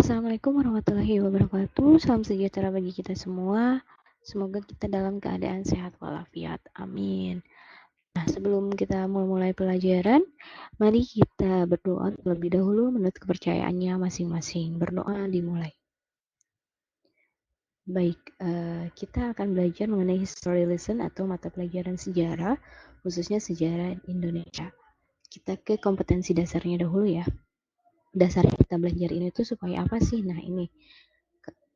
Assalamualaikum warahmatullahi wabarakatuh. Salam sejahtera bagi kita semua. Semoga kita dalam keadaan sehat walafiat. Amin. Nah, sebelum kita memulai pelajaran, mari kita berdoa terlebih dahulu menurut kepercayaannya masing-masing. Berdoa dimulai. Baik, kita akan belajar mengenai history lesson atau mata pelajaran sejarah, khususnya sejarah Indonesia. Kita ke kompetensi dasarnya dahulu ya. Dasar kita belajar ini tuh supaya apa sih? Nah, ini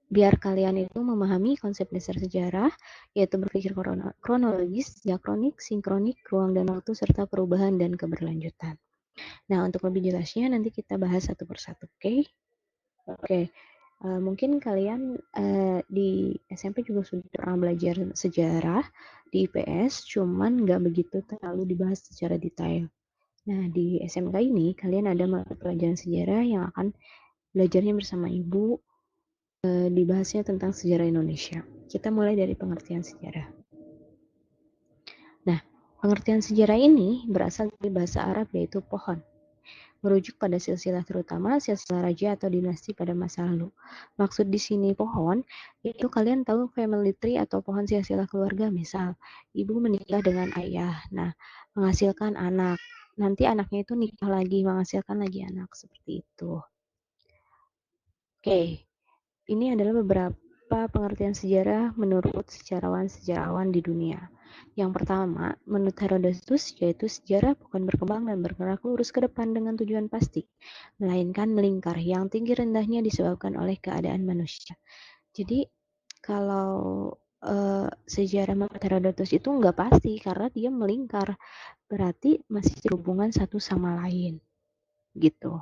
biar kalian itu memahami konsep dasar sejarah, yaitu berpikir kronologis, diakronik, sinkronik, ruang dan waktu, serta perubahan dan keberlanjutan. Nah, untuk lebih jelasnya nanti kita bahas satu persatu, oke? Oke, mungkin kalian di SMP juga sudah pernah belajar sejarah di IPS, cuman nggak begitu terlalu dibahas secara detail. Nah, di SMK ini kalian ada mata pelajaran sejarah yang akan belajarnya bersama ibu, dibahasnya tentang sejarah Indonesia. Kita mulai dari pengertian sejarah. Nah, pengertian sejarah ini berasal dari bahasa Arab yaitu pohon, merujuk pada silsilah terutama silsilah raja atau dinasti pada masa lalu. Maksud di sini pohon, itu kalian tahu family tree atau pohon silsilah keluarga, misal ibu menikah dengan ayah, nah menghasilkan anak, nanti anaknya itu nikah lagi, menghasilkan lagi anak, seperti itu. Oke, ini adalah beberapa pengertian sejarah menurut sejarawan-sejarawan di dunia. Yang pertama, menurut Herodotus, yaitu sejarah bukan berkembang dan bergerak lurus ke depan dengan tujuan pasti, melainkan melingkar yang tinggi rendahnya disebabkan oleh keadaan manusia. Jadi, kalau sejarah menurut Herodotus itu nggak pasti karena dia melingkar, berarti masih berhubungan satu sama lain, gitu.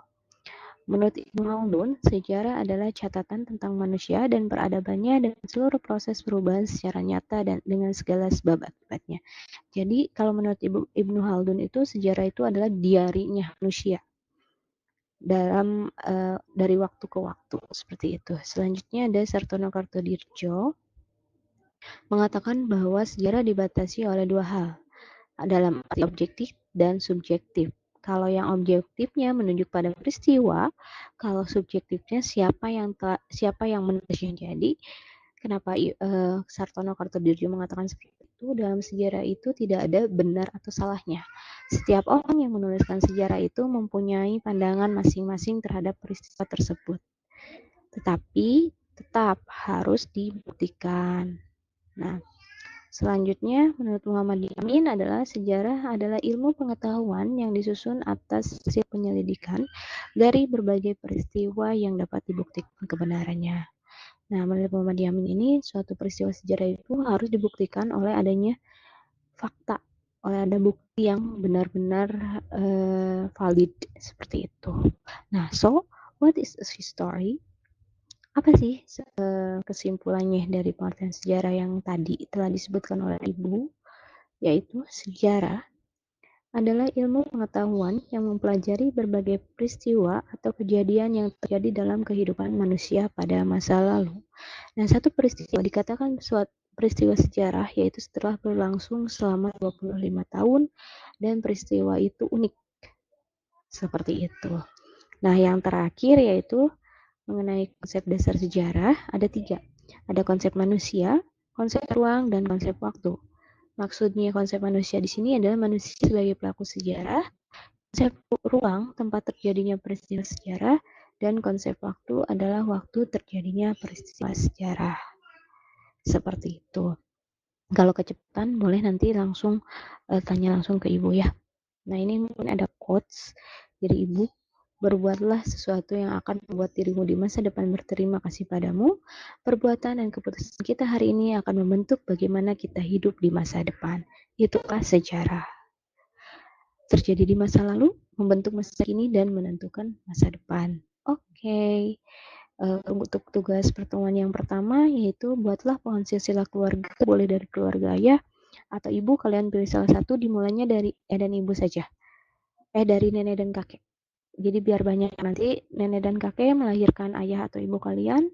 Menurut Ibnu Khaldun, sejarah adalah catatan tentang manusia dan peradabannya dengan seluruh proses perubahan secara nyata dan dengan segala sebab akibatnya. Jadi kalau menurut Ibnu Khaldun itu sejarah itu adalah diarinya manusia dalam dari waktu ke waktu, seperti itu. Selanjutnya ada Sartono Kartodirjo mengatakan bahwa sejarah dibatasi oleh dua hal, dalam arti objektif dan subjektif. Kalau yang objektifnya menunjuk pada peristiwa, kalau subjektifnya siapa yang menulisnya. Jadi, kenapa Sartono Kartodirjo mengatakan seperti itu? Dalam sejarah itu tidak ada benar atau salahnya. Setiap orang yang menuliskan sejarah itu mempunyai pandangan masing-masing terhadap peristiwa tersebut. Tetapi tetap harus dibuktikan. Nah, selanjutnya, menurut Muhammad Yamin adalah sejarah adalah ilmu pengetahuan yang disusun atas hasil penyelidikan dari berbagai peristiwa yang dapat dibuktikan kebenarannya. Nah, menurut Muhammad Yamin ini, suatu peristiwa sejarah itu harus dibuktikan oleh adanya fakta, oleh ada bukti yang benar-benar valid, seperti itu. Nah, so, what is a history? Apa sih kesimpulannya dari pengertian sejarah yang tadi telah disebutkan oleh Ibu? Yaitu sejarah adalah ilmu pengetahuan yang mempelajari berbagai peristiwa atau kejadian yang terjadi dalam kehidupan manusia pada masa lalu. Nah, satu peristiwa dikatakan suatu peristiwa sejarah yaitu setelah berlangsung selama 25 tahun dan peristiwa itu unik. Seperti itu. Nah, yang terakhir yaitu mengenai konsep dasar sejarah ada 3. Ada konsep manusia, konsep ruang, dan konsep waktu. Maksudnya konsep manusia di sini adalah manusia sebagai pelaku sejarah, konsep ruang tempat terjadinya peristiwa sejarah, dan konsep waktu adalah waktu terjadinya peristiwa sejarah. Seperti itu. Kalau kecepatan boleh nanti langsung tanya langsung ke Ibu ya. Nah, ini mungkin ada quotes dari Ibu. Berbuatlah sesuatu yang akan membuat dirimu di masa depan berterima kasih padamu. Perbuatan dan keputusan kita hari ini akan membentuk bagaimana kita hidup di masa depan. Itulah sejarah. Terjadi di masa lalu, membentuk masa kini, dan menentukan masa depan. Oke. Untuk tugas pertemuan yang pertama yaitu buatlah pohon silsilah keluarga, boleh dari keluarga ayah atau ibu, kalian pilih salah satu, dimulainya dari dan ibu saja. Dari nenek dan kakek. Jadi biar banyak, nanti nenek dan kakek melahirkan ayah atau ibu kalian,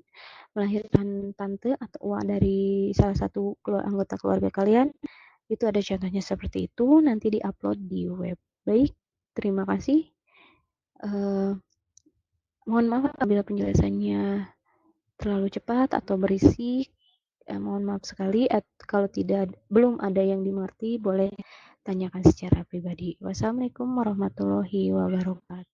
melahirkan tante atau uak dari salah satu anggota keluarga kalian. Itu ada contohnya seperti itu, nanti diupload di web. Baik, terima kasih. Mohon maaf apabila penjelasannya terlalu cepat atau berisik. Mohon maaf sekali. Kalau belum ada yang dimengerti, boleh tanyakan secara pribadi. Wassalamualaikum warahmatullahi wabarakatuh.